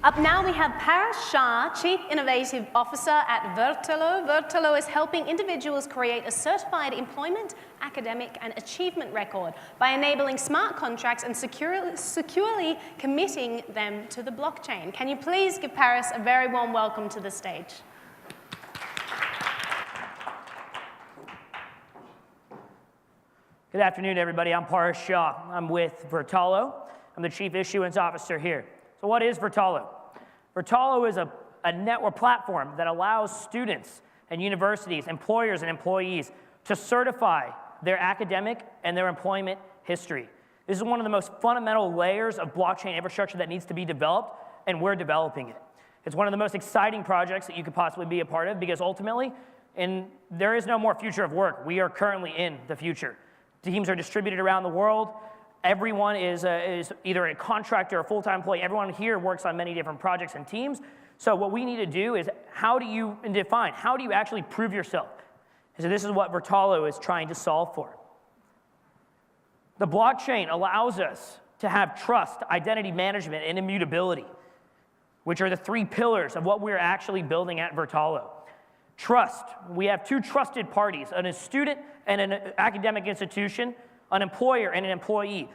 Up now we have Shah, Chief Innovative Officer at Vertalo. Vertalo is helping individuals create a certified employment, academic, and achievement record by enabling smart contracts and securely committing them to the blockchain. Can you please give Paris a very warm welcome to the stage? Good afternoon, everybody. I'm Shah. I'm with Vertalo. I'm the Chief Issuance Officer here. So what is Vertalo? Vertalo is a network platform that allows students and universities, employers and employees to certify their academic and their employment history. This is one of the most fundamental layers of blockchain infrastructure that needs to be developed, and we're developing it. It's one of the most exciting projects that you could possibly be a part of, because ultimately, there is no more future of work. We are currently in the future. Teams are distributed around the world. Everyone is either a contractor or a full-time employee. Everyone here works on many different projects and teams. So what we need to do is how do you actually prove yourself? So this is what Vertalo is trying to solve for. The blockchain allows us to have trust, identity management, and immutability, which are the three pillars of what we're actually building at Vertalo. Trust. We have two trusted parties, a student and an academic institution, an employer and an employee.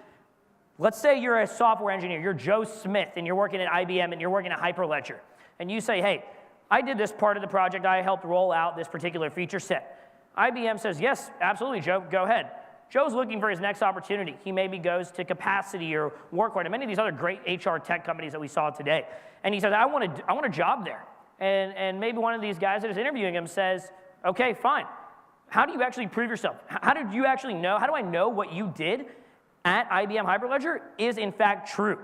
Let's say you're a software engineer, you're Joe Smith, and you're working at IBM and you're working at Hyperledger. And you say, hey, I did this part of the project, I helped roll out this particular feature set. IBM says, yes, absolutely, Joe, go ahead. Joe's looking for his next opportunity. He maybe goes to Capacity or Workhard and many of these other great HR tech companies that we saw today. And he says, I want a job there. And maybe one of these guys that is interviewing him says, okay, fine. How do you actually prove yourself? How did you actually know? How do I know what you did at IBM Hyperledger is in fact true?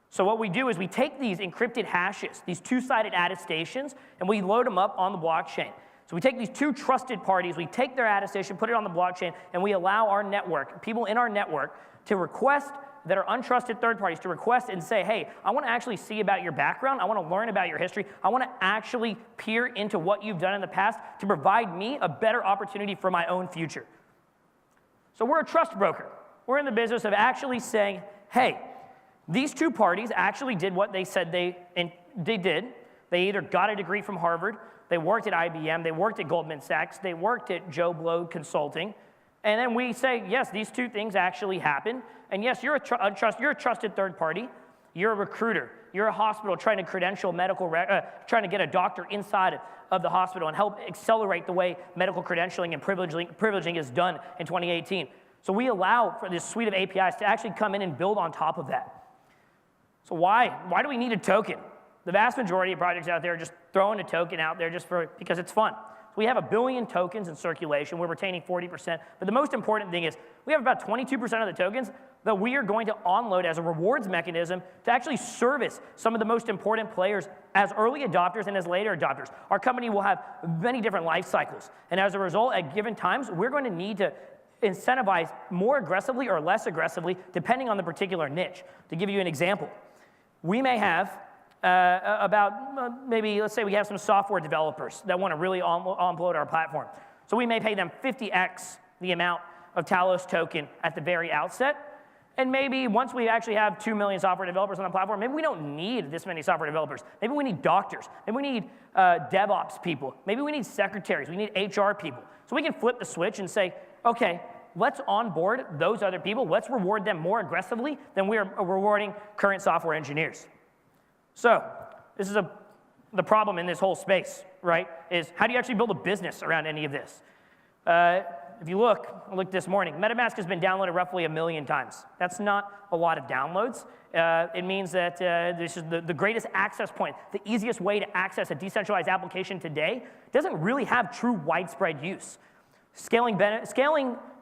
So what we do is we take these encrypted hashes, these two-sided attestations, and we load them up on the blockchain. So we take these two trusted parties, we take their attestation, put it on the blockchain, and we allow our network, people in our network, to request that are untrusted third parties to request and say, hey, I want to actually see about your background. I want to learn about your history. I want to actually peer into what you've done in the past to provide me a better opportunity for my own future. So we're a trust broker. We're in the business of actually saying, hey, these two parties actually did what they said they did. They either got a degree from Harvard, they worked at IBM, they worked at Goldman Sachs, they worked at Joe Blow Consulting, and then we say, yes, these two things actually happened. And yes, you're a trusted third party. You're a recruiter. You're a hospital trying to credential trying to get a doctor inside of the hospital and help accelerate the way medical credentialing and privileging is done in 2018. So we allow for this suite of APIs to actually come in and build on top of that. So why do we need a token? The vast majority of projects out there are just throwing a token out there because it's fun. We have 1 billion tokens in circulation. We're retaining 40%. But the most important thing is we have about 22% of the tokens that we are going to onload as a rewards mechanism to actually service some of the most important players as early adopters and as later adopters. Our company will have many different life cycles. And as a result, at given times, we're going to need to incentivize more aggressively or less aggressively, depending on the particular niche. To give you an example, we may have maybe, let's say we have some software developers that want to really onboard our platform. So we may pay them 50x the amount of Talos token at the very outset. And maybe once we actually have 2 million software developers on the platform, maybe we don't need this many software developers. Maybe we need doctors. Maybe we need DevOps people. Maybe we need secretaries. We need HR people. So we can flip the switch and say, okay, let's onboard those other people. Let's reward them more aggressively than we are rewarding current software engineers. So this is the problem in this whole space, right, is how do you actually build a business around any of this? If you look this morning, MetaMask has been downloaded roughly 1 million times. That's not a lot of downloads. It means that this is the greatest access point, the easiest way to access a decentralized application today doesn't really have true widespread use. Scaling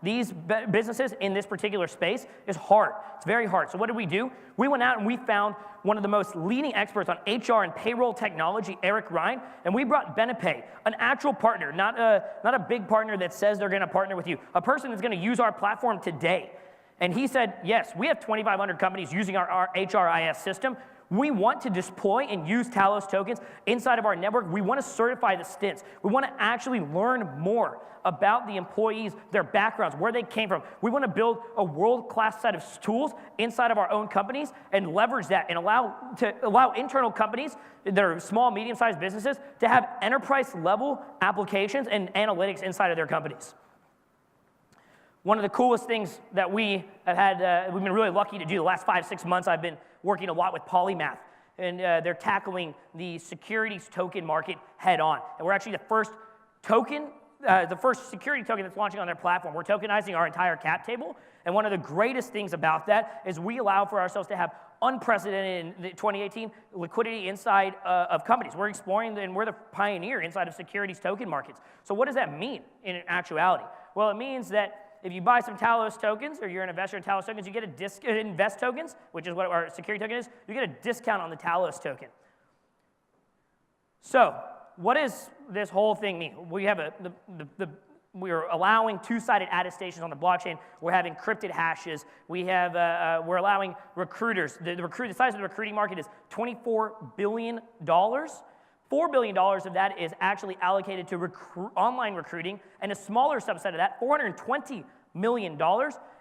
these businesses in this particular space is hard. It's very hard. So what did we do? We went out and we found one of the most leading experts on HR and payroll technology, Eric Ryan, and we brought BenePay, an actual partner, not a big partner that says they're going to partner with you, a person that's going to use our platform today. And he said, yes, we have 2,500 companies using our HRIS system. We want to deploy and use Talos tokens inside of our network. We want to certify the stints. We want to actually learn more about the employees, their backgrounds, where they came from. We want to build a world-class set of tools inside of our own companies and leverage that and allow internal companies that are small, medium-sized businesses to have enterprise-level applications and analytics inside of their companies. One of the coolest things that we have had, we've been really lucky to do the last 5-6 months, I've been working a lot with Polymath, and they're tackling the securities token market head on. And we're actually the first security token that's launching on their platform. We're tokenizing our entire cap table, and one of the greatest things about that is we allow for ourselves to have unprecedented in 2018 liquidity inside of companies. We're exploring, and we're the pioneer inside of securities token markets. So what does that mean in actuality? Well, it means that if you buy some Talos tokens, or you're an investor in Talos tokens, you get a invest tokens, which is what our security token is, you get a discount on the Talos token. So, what does this whole thing mean? We have we're allowing two-sided attestations on the blockchain. We're having encrypted hashes. We're allowing recruiters. The size of the recruiting market is $24 billion. $4 billion of that is actually allocated to online recruiting, and a smaller subset of that, $420 million,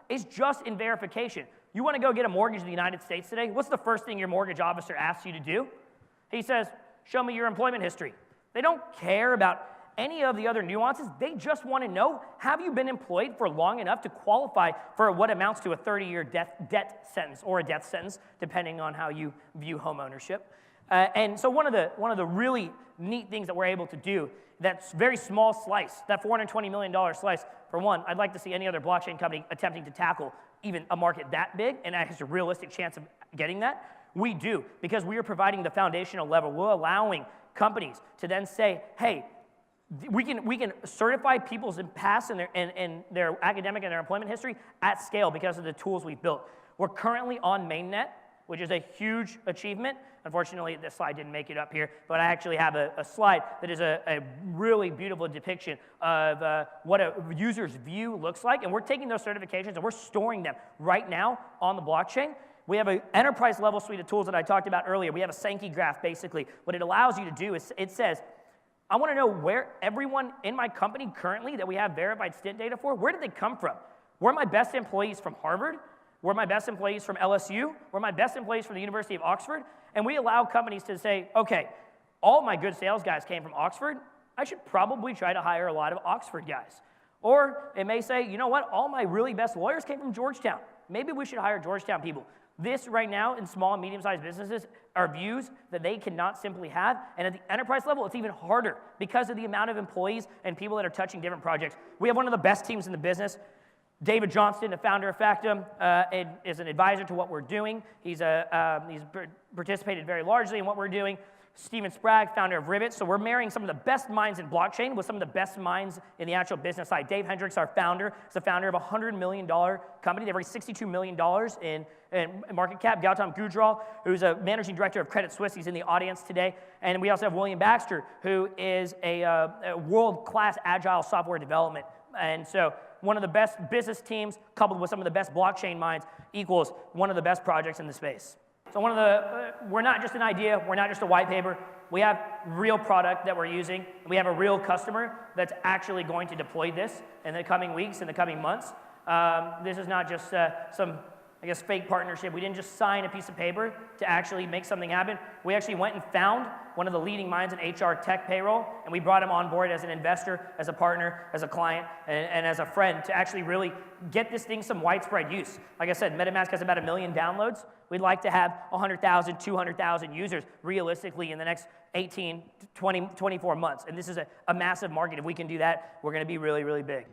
is just in verification. You want to go get a mortgage in the United States today? What's the first thing your mortgage officer asks you to do? He says, show me your employment history. They don't care about any of the other nuances. They just want to know, have you been employed for long enough to qualify for what amounts to a 30-year debt sentence, or a death sentence, depending on how you view home ownership. And so one of the really neat things that we're able to do, that very small slice, that $420 million slice, for one, I'd like to see any other blockchain company attempting to tackle even a market that big, and that has a realistic chance of getting that. We do, because we are providing the foundational level. We're allowing companies to then say, hey, we can certify people's past and their academic and their employment history at scale because of the tools we've built. We're currently on mainnet, which is a huge achievement. Unfortunately, this slide didn't make it up here, but I actually have a slide that is a really beautiful depiction of what a user's view looks like, and we're taking those certifications and we're storing them right now on the blockchain. We have an enterprise-level suite of tools that I talked about earlier. We have a Sankey graph, basically. What it allows you to do is it says, I want to know where everyone in my company currently that we have verified stint data for, where did they come from? Where are my best employees from Harvard? Where are my best employees from LSU? Where are my best employees from the University of Oxford? And we allow companies to say, okay, all my good sales guys came from Oxford. I should probably try to hire a lot of Oxford guys. Or it may say, you know what, all my really best lawyers came from Georgetown. Maybe we should hire Georgetown people. This right now in small and medium-sized businesses are views that they cannot simply have. And at the enterprise level, it's even harder because of the amount of employees and people that are touching different projects. We have one of the best teams in the business. David Johnston, the founder of Factum, is an advisor to what we're doing. He's participated very largely in what we're doing. Steven Spragg, founder of Rivet. So we're marrying some of the best minds in blockchain with some of the best minds in the actual business side. Dave Hendricks, our founder, is the founder of a $100 million company. They've raised $62 million in market cap. Gautam Gujral, who's a managing director of Credit Suisse. He's in the audience today. And we also have William Baxter, who is a world-class agile software development. And so one of the best business teams coupled with some of the best blockchain minds equals one of the best projects in the space. So we're not just an idea, we're not just a white paper, we have real product that we're using, and we have a real customer that's actually going to deploy this in the coming weeks, in the coming months. This is not just some, I guess, fake partnership. We didn't just sign a piece of paper to actually make something happen. We actually went and found one of the leading minds in HR tech payroll, and we brought him on board as an investor, as a partner, as a client, and as a friend to actually really get this thing some widespread use. Like I said, MetaMask has about 1 million downloads. We'd like to have 100,000, 200,000 users realistically in the next 18, 20, 24 months. And this is a massive market. If we can do that, we're going to be really, really big.